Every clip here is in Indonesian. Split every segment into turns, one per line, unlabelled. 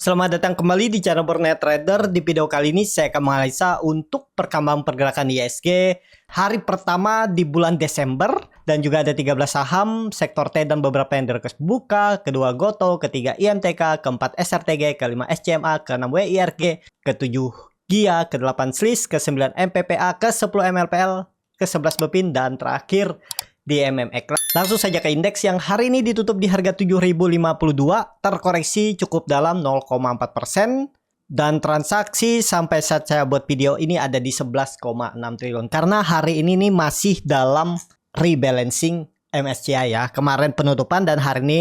Selamat datang kembali di channel Bernet Trader. Di video kali ini saya akan menganalisa untuk perkembangan pergerakan ISG hari pertama di bulan Desember. Dan juga ada 13 saham, sektor T dan beberapa yang direkus buka, kedua Goto, ketiga IMTK, keempat SRTG, kelima SCMA, keenam WIRG, ketujuh GIA, ke-8 SLIS, ke-9 MPPA, ke-10 MLPL, ke-11 BEPIN, dan terakhir di MMX. Langsung saja ke indeks yang hari ini ditutup di harga 7.052, terkoreksi cukup dalam 0,4%, dan transaksi sampai saat saya buat video ini ada di 11,6 triliun. Karena hari ini nih masih dalam rebalancing MSCI ya. Kemarin penutupan dan hari ini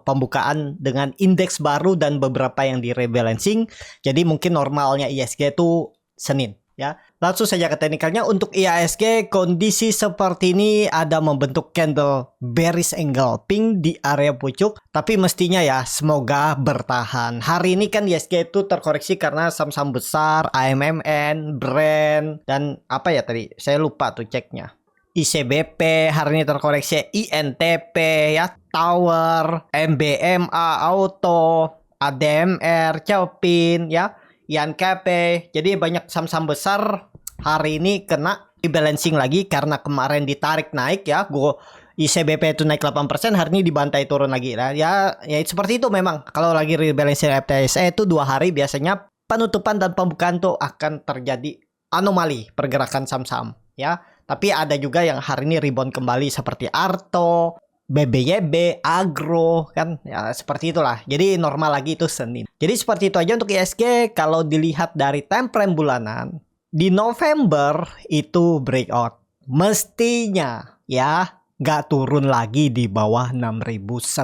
pembukaan dengan indeks baru dan beberapa yang di rebalancing. Jadi mungkin normalnya ISG itu Senin ya. Langsung saja ke teknikalnya. Untuk IHSG kondisi seperti ini ada membentuk candle bearish engulfing di area pucuk, tapi mestinya ya semoga bertahan. Hari ini kan IHSG itu terkoreksi karena saham-saham besar, AMMN, Brand, dan apa ya tadi? Saya lupa tuh ceknya. ICBP hari ini terkoreksi, INTP ya, Tower, MBMA, Auto, ADMR, Chopin ya, INKP. Jadi banyak saham-saham besar hari ini kena rebalancing lagi karena kemarin ditarik naik ya. ICBP itu naik 8%, hari ini dibantai turun lagi lah. Ya seperti itu memang. Kalau lagi rebalancing FTSE itu 2 hari biasanya penutupan dan pembukaan tuh akan terjadi anomali pergerakan saham-saham ya. Tapi ada juga yang hari ini rebound kembali seperti Arto, BBYB, Agro kan ya, seperti itulah. Jadi normal lagi itu Senin. Jadi seperti itu aja untuk ISG. Kalau dilihat dari time frame bulanan di November itu breakout. Mestinya ya nggak turun lagi di bawah 6.900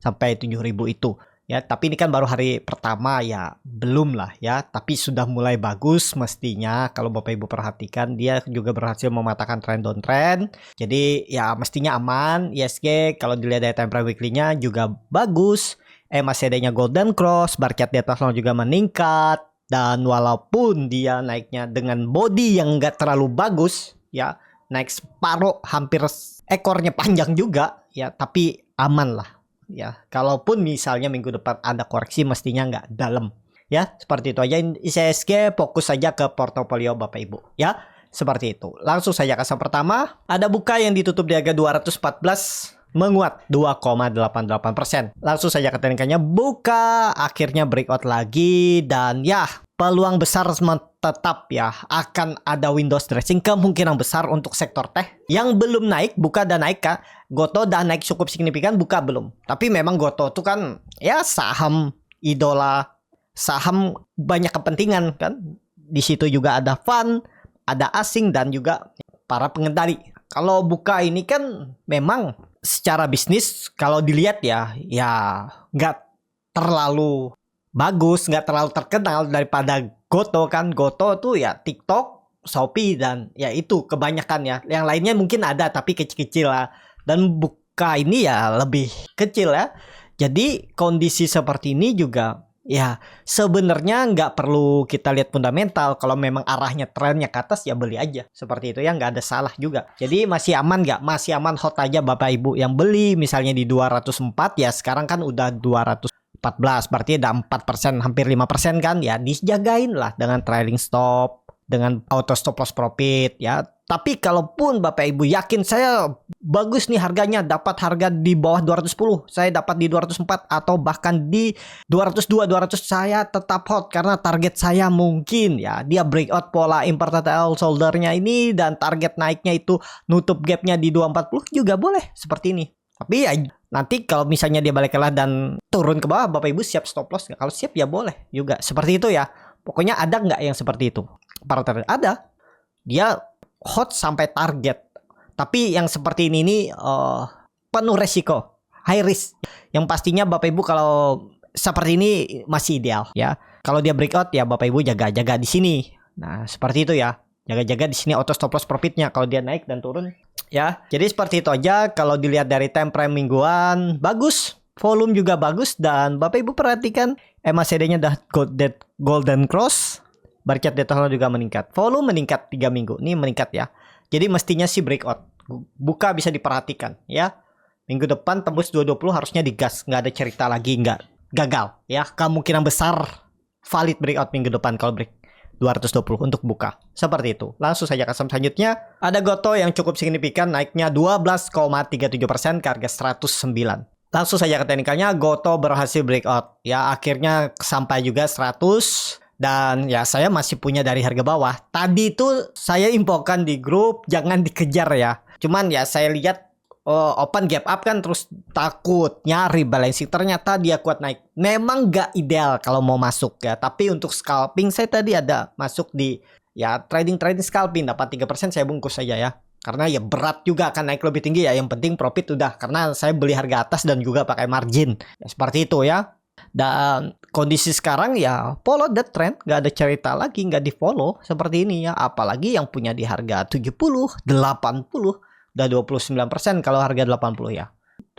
sampai 7.000 itu. Ya, tapi ini kan baru hari pertama ya, belum lah ya, tapi sudah mulai bagus mestinya. Kalau Bapak Ibu perhatikan, dia juga berhasil mematahkan trend downtrend. Jadi ya mestinya aman. ISG kalau dilihat dari time frame weekly-nya juga bagus. MACD-nya golden cross, bar chart di atas juga meningkat. Dan walaupun dia naiknya dengan body yang nggak terlalu bagus ya, naik separuh, hampir ekornya panjang juga ya, tapi aman lah. Ya, kalaupun misalnya minggu depan ada koreksi mestinya nggak dalam. Ya, seperti itu aja. ISG fokus saja ke portofolio Bapak Ibu. Ya, seperti itu. Langsung saja ke saham pertama. Ada buka yang ditutup di harga 214, menguat 2,88%. Langsung saja ke teknikalnya. Buka akhirnya breakout lagi dan ya peluang besar tetap ya akan ada Windows dressing, kemungkinan besar untuk sektor teh yang belum naik. Buka dan naik Kak. Goto dan naik cukup signifikan, buka belum. Tapi memang Goto itu kan ya saham idola, saham banyak kepentingan kan. Di situ juga ada fund, ada asing dan juga para pengendali. Kalau buka ini kan memang secara bisnis kalau dilihat ya nggak terlalu bagus, nggak terlalu terkenal daripada Goto kan. Goto tuh ya TikTok, Shopee, dan ya itu kebanyakan ya. Yang lainnya mungkin ada tapi kecil-kecil lah. Dan buka ini ya lebih kecil ya. Jadi kondisi seperti ini juga ya sebenarnya nggak perlu kita lihat fundamental. Kalau memang arahnya trennya ke atas ya beli aja. Seperti itu ya, nggak ada salah juga. Jadi masih aman nggak? Masih aman, hot aja Bapak Ibu yang beli misalnya di 204 ya, sekarang kan udah 214, berarti ada 4%, hampir 5% kan ya, dijagain lah dengan trailing stop, dengan auto stop loss profit ya. Tapi kalaupun Bapak Ibu yakin saya bagus nih harganya, dapat harga di bawah 210, saya dapat di 204 atau bahkan di 202, 200, saya tetap hot karena target saya mungkin ya dia breakout pola inverted L shoulder-nya ini dan target naiknya itu nutup gapnya di 240 juga boleh seperti ini. Tapi ya nanti kalau misalnya dia balik kalah dan turun ke bawah, Bapak Ibu siap stop loss nggak? Kalau siap ya boleh juga seperti itu ya. Pokoknya ada nggak yang seperti itu? Para trader ada. Dia hot sampai target. Tapi yang seperti ini nih penuh resiko, high risk. Yang pastinya Bapak Ibu kalau seperti ini masih ideal ya. Kalau dia breakout ya Bapak Ibu jaga-jaga di sini. Nah seperti itu ya. Jaga-jaga di sini auto stop loss profitnya kalau dia naik dan turun ya. Jadi seperti itu aja. Kalau dilihat dari time frame mingguan bagus, volume juga bagus, dan Bapak Ibu perhatikan MACD-nya udah golden cross, bar chart di atas juga meningkat, volume meningkat 3 minggu ini meningkat ya. Jadi mestinya sih breakout. Buka bisa diperhatikan ya. Minggu depan tembus 220 harusnya digas, nggak ada cerita lagi, nggak gagal ya. Kemungkinan besar valid breakout minggu depan kalau break 220 untuk buka. Seperti itu. Langsung saja ke saham selanjutnya. Ada Goto yang cukup signifikan naiknya 12,37% ke harga 109. Langsung saja ke teknikalnya. Goto berhasil breakout. Ya akhirnya sampai juga 100. Dan ya saya masih punya dari harga bawah. Tadi itu saya infokan di grup jangan dikejar ya. Cuman ya saya lihat open gap up kan terus takutnya rebalancing. Ternyata dia kuat naik. Memang gak ideal kalau mau masuk ya. Tapi untuk scalping saya tadi ada masuk di ya trading scalping. Dapat 3% saya bungkus saja ya. Karena ya berat juga akan naik lebih tinggi ya. Yang penting profit udah. Karena saya beli harga atas dan juga pakai margin. Ya, seperti itu ya. Dan kondisi sekarang ya follow that trend, nggak ada cerita lagi, nggak di follow seperti ini ya. Apalagi yang punya di harga 70, 80, udah 29% kalau harga 80 ya.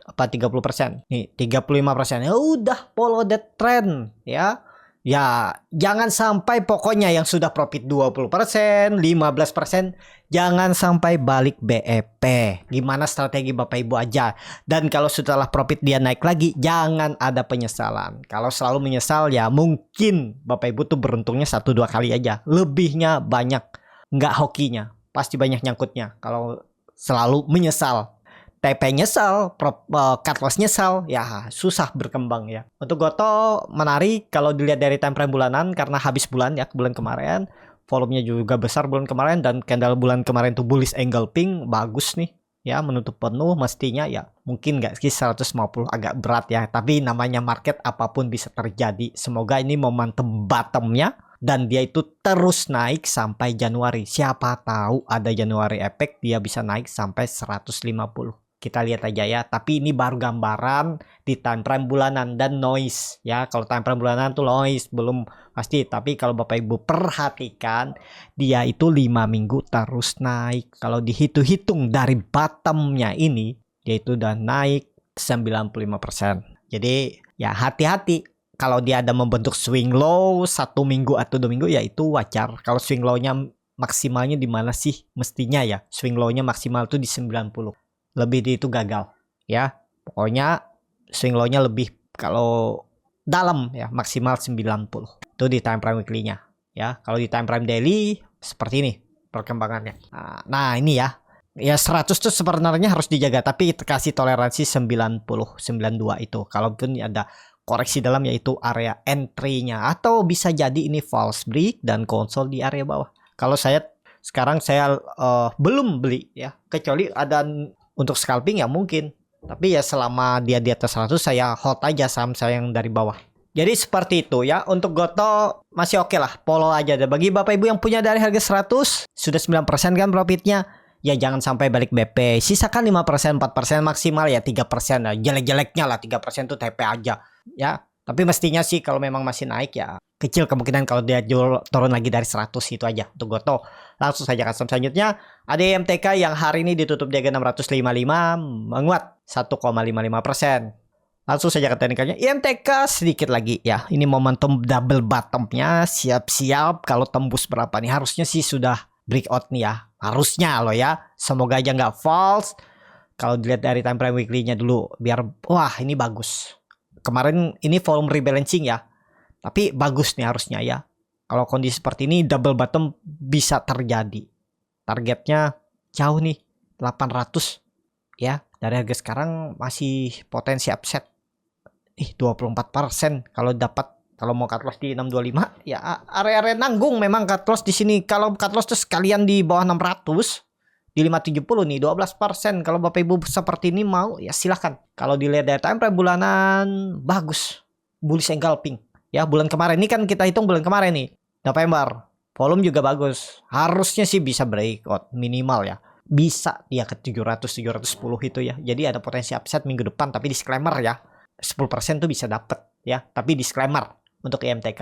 Apa 30%? Nih 35%. Ya udah follow that trend ya. Ya jangan sampai pokoknya yang sudah profit 20%, 15%, jangan sampai balik BEP. Gimana strategi Bapak Ibu aja. Dan kalau setelah profit dia naik lagi, jangan ada penyesalan. Kalau selalu menyesal ya mungkin Bapak Ibu tuh beruntungnya 1-2 kali aja. Lebihnya banyak, nggak hokinya. Pasti banyak nyangkutnya kalau selalu menyesal. TP nyesal, cut loss nyesal, ya susah berkembang ya. Untuk Goto menarik kalau dilihat dari time frame bulanan karena habis bulan ya, bulan kemarin. Volumenya juga besar bulan kemarin dan candle bulan kemarin tuh bullish engulfing, bagus nih. Ya menutup penuh mestinya ya mungkin nggak sih 150 agak berat ya. Tapi namanya market apapun bisa terjadi. Semoga ini momentum bottomnya. Dan dia itu terus naik sampai Januari. Siapa tahu ada Januari efek dia bisa naik sampai 150. Kita lihat aja ya, tapi ini baru gambaran di time frame bulanan dan noise ya. Kalau time frame bulanan tuh noise belum pasti, tapi kalau Bapak Ibu perhatikan dia itu 5 minggu terus naik. Kalau dihitung-hitung dari bottomnya ini dia itu udah naik 95%. Jadi ya hati-hati kalau dia ada membentuk swing low 1 minggu atau 2 minggu ya itu wajar. Kalau swing low-nya maksimalnya di mana sih mestinya ya? Swing low-nya maksimal tuh di 90. Lebih di itu gagal ya. Pokoknya swing low-nya lebih kalau dalam ya maksimal 90. Itu di time frame weekly-nya ya. Kalau di time frame daily seperti ini perkembangannya. Nah, ini ya. Ya 100 tuh sebenarnya harus dijaga tapi kasih toleransi 90, 92 itu. Kalaupun ada koreksi dalam yaitu area entry-nya atau bisa jadi ini false break dan konsol di area bawah. Kalau saya sekarang saya belum beli ya. Kecuali ada untuk scalping ya mungkin. Tapi ya selama dia di atas 100 saya hold aja saham saya yang dari bawah. Jadi seperti itu ya. Untuk Goto masih oke lah. Follow aja. Bagi Bapak Ibu yang punya dari harga 100 sudah 9% kan profitnya. Ya jangan sampai balik BP. Sisakan 5%, 4% maksimal ya 3%. Nah, jelek-jeleknya lah 3% tuh TP aja. Ya. Tapi mestinya sih kalau memang masih naik ya kecil kemungkinan kalau dia turun lagi dari 100 itu aja untuk Goto. Langsung saja ke selanjutnya. Ada IMTK yang hari ini ditutup di harga 655 menguat 1,55%. Langsung saja ke teknikalnya. IMTK sedikit lagi ya. Ini momentum double bottomnya. Siap-siap kalau tembus berapa nih. Harusnya sih sudah breakout nih ya. Harusnya loh ya. Semoga aja nggak false. Kalau dilihat dari time frame weekly-nya dulu. Biar wah ini bagus. Kemarin ini volume rebalancing ya. Tapi bagus nih harusnya ya. Kalau kondisi seperti ini double bottom bisa terjadi. Targetnya jauh nih 800 ya. Dari harga sekarang masih potensi upset. 24% kalau dapat. Kalau mau cut loss di 625 ya area-area nanggung memang cut loss di sini. Kalau cut loss tuh sekalian di bawah 600 di 570 nih 12%. Kalau Bapak Ibu seperti ini mau ya silahkan. Kalau dilihat dari time frame bulanan bagus. Bullish engulfing. Ya bulan kemarin ini kan kita hitung bulan kemarin nih November. Volume juga bagus. Harusnya sih bisa breakout minimal ya. Bisa ya ke 700 710 itu ya. Jadi ada potensi upside minggu depan tapi disclaimer ya. 10% tuh bisa dapet ya. Tapi disclaimer untuk IMTK.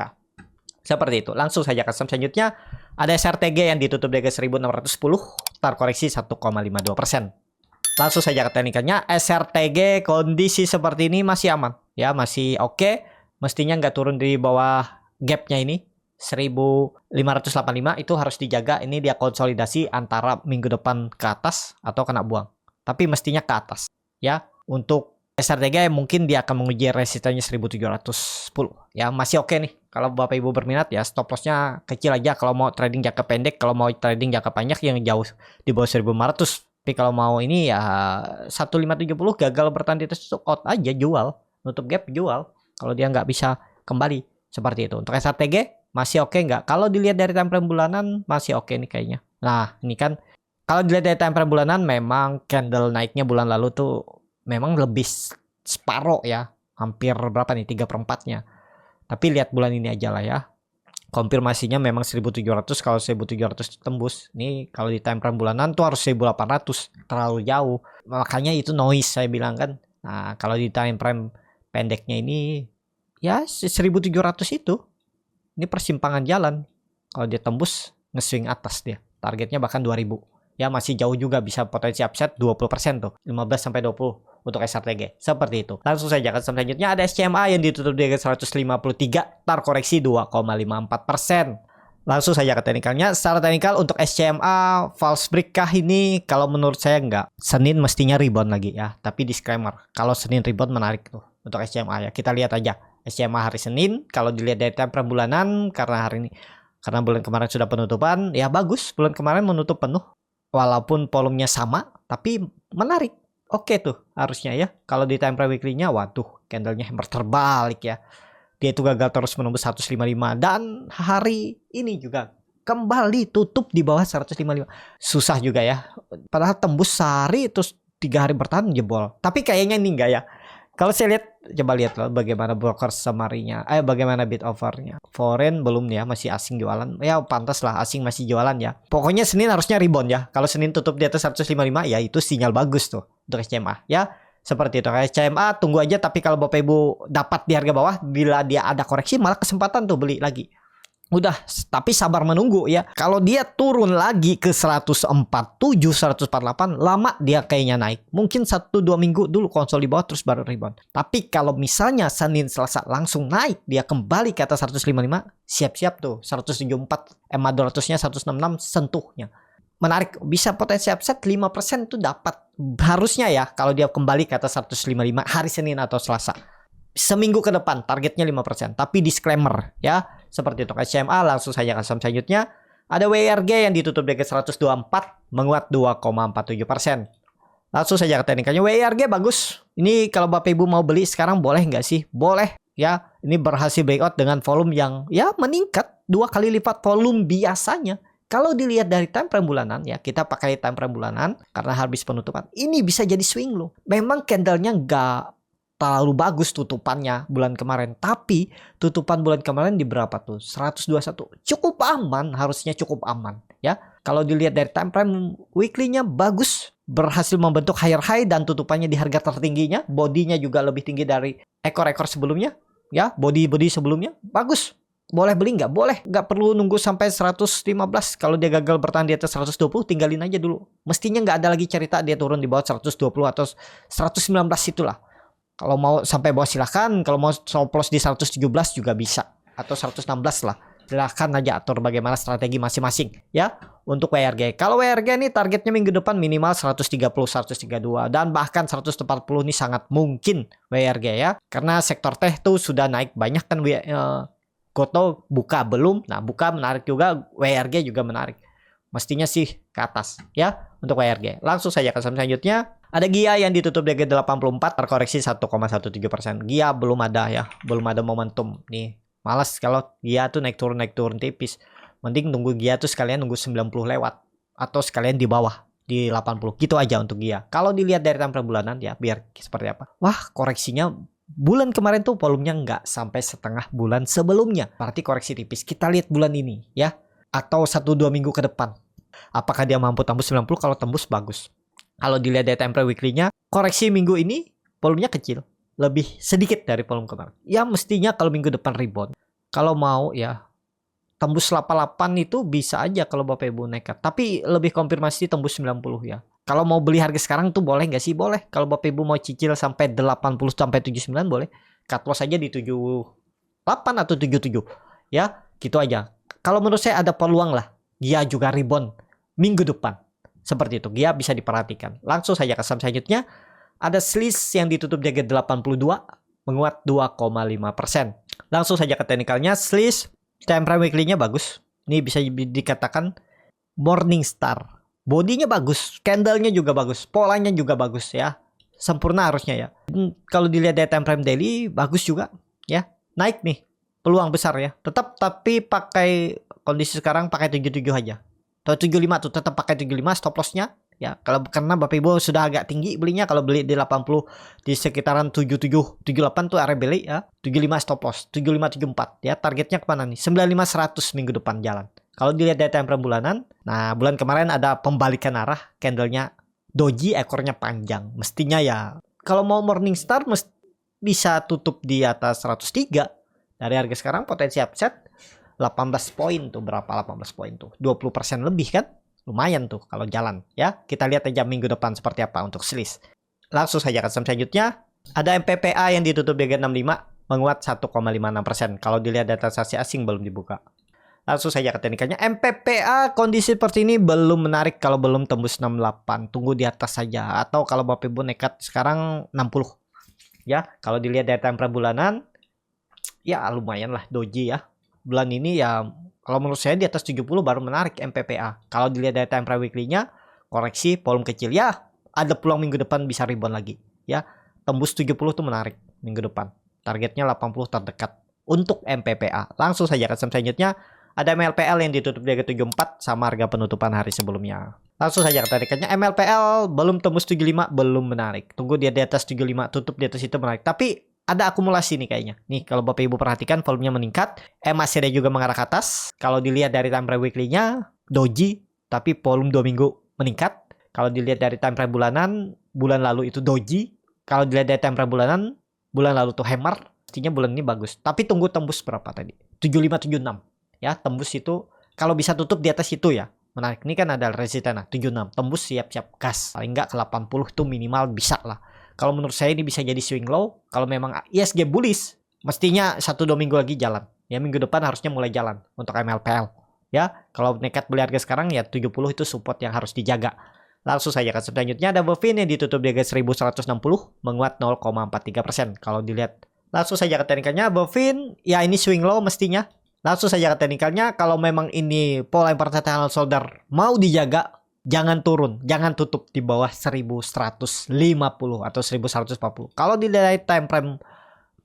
Seperti itu. Langsung saja ke saham selanjutnya. Ada SRTG yang ditutup di harga 1610. Start koreksi 1,52%. Langsung saja ke teknikalnya. SRTG kondisi seperti ini masih aman. Ya masih oke. Mestinya nggak turun di bawah gapnya ini. 1585 itu harus dijaga. Ini dia konsolidasi antara minggu depan ke atas atau kena buang. Tapi mestinya ke atas. Ya untuk SRTG mungkin dia akan menguji resistennya 1710 ya, masih oke nih. Kalau Bapak Ibu berminat ya, stop lossnya kecil aja kalau mau trading jangka pendek. Kalau mau trading jangka panjang yang jauh di bawah 1500. Tapi kalau mau ini ya 1570 gagal bertahan di atas, out aja, jual, nutup gap jual kalau dia nggak bisa kembali seperti itu. Untuk SRTG masih oke nggak? Kalau dilihat dari time frame bulanan masih oke nih kayaknya. Nah ini kan kalau dilihat dari time frame bulanan memang candle naiknya bulan lalu tuh memang lebih separoh ya, hampir berapa nih, 3/4-nya. Tapi lihat bulan ini aja lah ya. Konfirmasinya memang 1700, kalau 1700 tembus. Nih kalau di time frame bulanan tuh harus 1800, terlalu jauh. Makanya itu noise saya bilang kan. Nah, kalau di time frame pendeknya ini ya 1700 itu. Ini persimpangan jalan. Kalau dia tembus nge-swing atas dia. Targetnya bahkan 2000. Ya masih jauh juga, bisa potensi upside 20% tuh. 15 sampai 20 untuk SRTG. Seperti itu. Langsung saja ke selanjutnya ada SCMA yang ditutup di 153, terkoreksi 2,54%. Langsung saja ke teknikalnya. Secara teknikal untuk SCMA false break kah ini? Kalau menurut saya enggak. Senin mestinya rebound lagi ya. Tapi disclaimer, kalau Senin rebound menarik tuh untuk SCMA ya. Kita lihat aja SCMA hari Senin. Kalau dilihat dari time frame bulanan, karena bulan kemarin sudah penutupan, ya bagus. Bulan kemarin menutup penuh. Walaupun volumenya sama, tapi menarik. Oke tuh harusnya ya. Kalau di time frame weekly-nya, waduh, candlenya hammer terbalik ya. Dia itu gagal terus menembus 155. Dan hari ini juga kembali tutup di bawah 155. Susah juga ya. Padahal tembus sehari terus 3 hari bertahan jebol. Tapi kayaknya ini enggak ya. Kalau saya lihat, coba lihat loh bagaimana broker summary-nya. Bagaimana bid offer-nya. Foreign belum ya, masih asing jualan. Ya pantas lah asing masih jualan ya. Pokoknya Senin harusnya rebound ya. Kalau Senin tutup di atas 155 ya itu sinyal bagus tuh untuk SCMA ya. Seperti itu. Kayak SCMA tunggu aja, tapi kalau Bapak Ibu dapat di harga bawah, bila dia ada koreksi malah kesempatan tuh beli lagi. Udah, tapi sabar menunggu ya. Kalau dia turun lagi ke 147, 148, lama dia kayaknya naik. Mungkin 1-2 minggu dulu konsol di bawah terus baru rebound. Tapi kalau misalnya Senin Selasa langsung naik, dia kembali ke atas 155, siap-siap tuh 174, EMA 200-nya 166 sentuhnya. Menarik, bisa potensi upside 5% tuh dapat. Harusnya ya kalau dia kembali ke atas 155 hari Senin atau Selasa. Seminggu ke depan targetnya 5%. Tapi disclaimer ya. Seperti itu. SCMA langsung saja ke saham selanjutnya. Ada WRG yang ditutup di 124, menguat 2,47%. Langsung saja ke teknikalnya. WRG bagus. Ini kalau Bapak Ibu mau beli sekarang boleh nggak sih? Boleh ya. Ini berhasil breakout dengan volume yang ya meningkat 2 kali lipat volume biasanya. Kalau dilihat dari time frame bulanan ya, kita pakai time frame bulanan karena habis penutupan. Ini bisa jadi swing loh. Memang candlenya nggak terlalu bagus tutupannya bulan kemarin. Tapi tutupan bulan kemarin di berapa tuh? 121. Cukup aman, harusnya cukup aman ya. Kalau dilihat dari time frame weekly-nya bagus. Berhasil membentuk higher high dan tutupannya di harga tertingginya. Bodinya juga lebih tinggi dari ekor-ekor sebelumnya. Ya, body sebelumnya. Bagus. Boleh beli nggak? Boleh. Nggak perlu nunggu sampai 115. Kalau dia gagal bertahan di atas 120, tinggalin aja dulu. Mestinya nggak ada lagi cerita dia turun di bawah 120 atau 119 itulah. Kalau mau sampai bawah silahkan. Kalau mau stop loss di 117 juga bisa. Atau 116 lah. Silahkan aja atur bagaimana strategi masing-masing. Ya, untuk WRG. Kalau WRG ini targetnya minggu depan minimal 130, 132. Dan bahkan 140 ini sangat mungkin WRG ya. Karena sektor teh tuh sudah naik banyak kan Goto buka belum. Nah buka menarik juga. WRG juga menarik. Mestinya sih ke atas ya untuk WRG. Langsung saja ke saham selanjutnya. Ada GIA yang ditutup di 84, terkoreksi 1,17%. GIA belum ada ya. Belum ada momentum nih. Malas kalau GIA tuh naik turun tipis. Mending nunggu GIA tuh sekalian nunggu 90 lewat. Atau sekalian di bawah. Di 80. Gitu aja untuk GIA. Kalau dilihat dari time frame bulanan ya. Biar seperti apa. Wah koreksinya bulan kemarin tuh volumenya nggak sampai setengah bulan sebelumnya. Berarti koreksi tipis. Kita lihat bulan ini ya. Atau 1-2 minggu ke depan. Apakah dia mampu tembus 90? Kalau tembus bagus. Kalau dilihat dari time frame weekly-nya, koreksi minggu ini volumenya kecil. Lebih sedikit dari volume kemarin. Ya mestinya kalau minggu depan rebound. Kalau mau ya tembus 88 itu bisa aja kalau Bapak Ibu nekat. Tapi lebih konfirmasi tembus 90 ya. Kalau mau beli harga sekarang tuh boleh nggak sih? Boleh. Kalau Bapak Ibu mau cicil sampai 80 sampai 79 boleh. Cut loss aja di 78 atau 77. Ya, gitu aja. Kalau menurut saya ada peluang lah. Dia juga rebound minggu depan. Seperti itu. Dia bisa diperhatikan. Langsung saja ke saham selanjutnya. Ada Sliss yang ditutup di harga 82, menguat 2,5%. Langsung saja ke teknikalnya. Sliss time frame weekly-nya bagus. Ini bisa dikatakan Morningstar. Bodinya bagus, candle-nya juga bagus, polanya juga bagus ya. Sempurna harusnya ya. Kalau dilihat dari time frame daily bagus juga ya. Naik nih. Peluang besar ya. Tetap tapi pakai kondisi sekarang pakai 77 aja. Atau 75 tuh tetap pakai 75 stop loss-nya. Ya, kalau karena Bapak Ibu sudah agak tinggi belinya, kalau beli di 80 di sekitaran 77, 78 tuh area beli ya. 75 stop loss, 75 74 ya. Targetnya kemana nih? 95 100 minggu depan jalan. Kalau dilihat dari time frame bulanan, nah bulan kemarin ada pembalikan arah, candlenya doji, ekornya panjang. Mestinya ya kalau mau Morningstar bisa tutup di atas 103. Dari harga sekarang potensi upset 18 poin tuh, berapa 18 poin tuh? 20% lebih kan? Lumayan tuh kalau jalan ya. Kita lihat aja minggu depan seperti apa untuk Sliss. Langsung saja ke selanjutnya. Ada MPPA yang ditutup di harga 65, menguat 1,56%. Kalau dilihat data transaksi asing belum dibuka. Langsung saja ke teknikalnya. MPPA kondisi seperti ini belum menarik kalau belum tembus 68. Tunggu di atas saja. Atau kalau Bapak Ibu nekat sekarang 60. Ya, kalau dilihat dari time frame bulanan, ya lumayan lah doji ya. Bulan ini ya kalau menurut saya di atas 70 baru menarik MPPA. Kalau dilihat dari time frame weekly-nya, koreksi volume kecil ya, ada peluang minggu depan bisa rebound lagi ya. Tembus 70 tuh menarik minggu depan. Targetnya 80 terdekat untuk MPPA. Langsung saja ke selanjutnya. Ada MLPL yang ditutup di harga 74 sama harga penutupan hari sebelumnya. Langsung saja ke tarikannya. MLPL belum tembus 75, belum menarik. Tunggu dia di atas 75, tutup di atas itu menarik. Tapi ada akumulasi nih kayaknya. Nih kalau Bapak Ibu perhatikan volumenya meningkat. MACD juga mengarah ke atas. Kalau dilihat dari time frame weekly-nya doji, tapi volume 2 minggu meningkat. Kalau dilihat dari time frame bulanan, bulan lalu itu doji. Kalau dilihat dari time frame bulanan, bulan lalu tuh hammer. Pastinya bulan ini bagus. Tapi tunggu tembus berapa tadi? 7576. Ya, tembus itu kalau bisa tutup di atas itu ya. Menarik. Ini kan ada resisten 76. Tembus siap-siap gas. Paling enggak ke 80 tuh minimal bisa lah. Kalau menurut saya ini bisa jadi swing low. Kalau memang ISG bullish, mestinya 1-2 minggu lagi jalan. Ya, minggu depan harusnya mulai jalan untuk MLPL. Ya, kalau nekat beli harga sekarang ya 70 itu support yang harus dijaga. Langsung saja ke selanjutnya ada Bovin yang ditutup di harga 1160, menguat 0,43%. Kalau dilihat langsung saja ke teknikalnya Bovin, ya ini swing low mestinya. Langsung saja ke teknikalnya, kalau memang ini pola international shoulder mau dijaga, jangan turun, jangan tutup di bawah 1150 atau 1140. Kalau dilihat time frame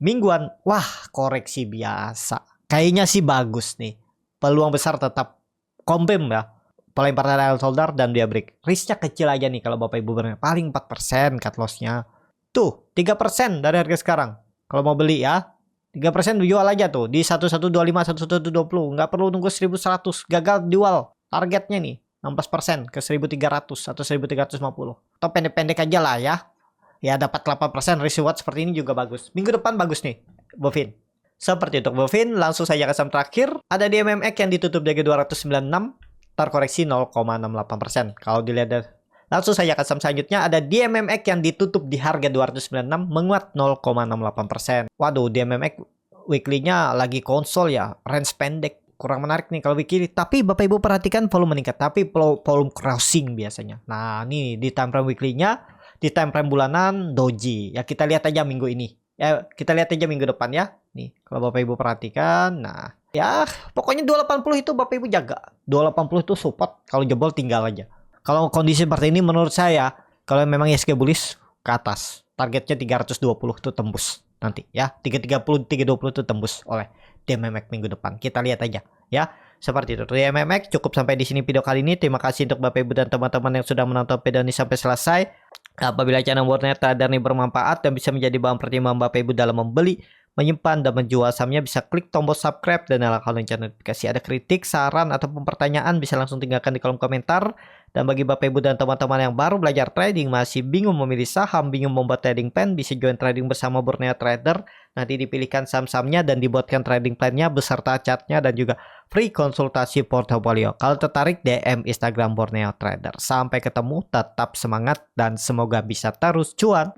mingguan, wah koreksi biasa. Kayaknya sih bagus nih. Peluang besar tetap confirm ya. Pola international shoulder dan dia break. Risknya kecil aja nih kalau Bapak Ibu benar. Paling 4% cut loss-nya. Tuh, 3% dari harga sekarang. Kalau mau beli ya. 3% jual aja tuh di 1125 1120, nggak perlu nunggu 1100, gagal jual. Targetnya nih 16% ke 1300 atau 1350. Atau pendek-pendek aja lah ya. Ya dapat 8% risk reward seperti ini juga bagus. Minggu depan bagus nih Bovin. Seperti untuk Bovin, langsung saja ke saham terakhir. Ada di MMX yang ditutup di harga 296, terkoreksi 0,68%. Kalau dilihat dari langsung saja ke saham selanjutnya ada DMMX yang ditutup di harga 296, menguat 0,68%. Waduh, DMMX weekly-nya lagi konsol ya, range pendek. Kurang menarik nih kalau weekly. Tapi Bapak Ibu perhatikan volume meningkat, tapi volume crossing biasanya. Nah, nih di time frame weekly-nya, di time frame bulanan doji. Ya kita lihat aja minggu ini. Ya kita lihat aja minggu depan ya. Nih, kalau Bapak Ibu perhatikan, nah ya pokoknya 280 itu Bapak Ibu jaga. 280 itu support, kalau jebol tinggal aja. Kalau kondisi seperti ini menurut saya, kalau memang ISG bullish ke atas, targetnya 320 itu tembus nanti ya. 330, 320 itu tembus oleh DMMX minggu depan. Kita lihat aja ya. Seperti itu. DMMX cukup sampai di sini video kali ini. Terima kasih untuk Bapak Ibu dan teman-teman yang sudah menonton video ini sampai selesai. Apabila channel Borneo Trader ini bermanfaat dan bisa menjadi bahan pertimbangan Bapak Ibu dalam membeli, menyimpan dan menjual sahamnya, bisa klik tombol subscribe dan nyalakan lonceng notifikasi. Ada kritik, saran ataupun pertanyaan bisa langsung tinggalkan di kolom komentar. Dan bagi Bapak Ibu dan teman-teman yang baru belajar trading, masih bingung memilih saham, bingung membuat trading plan, bisa join trading bersama Borneo Trader. Nanti dipilihkan saham-sahamnya dan dibuatkan trading plan-nya beserta chartnya dan juga free konsultasi portofolio. Kalau tertarik, DM Instagram Borneo Trader. Sampai ketemu, tetap semangat dan semoga bisa terus cuan.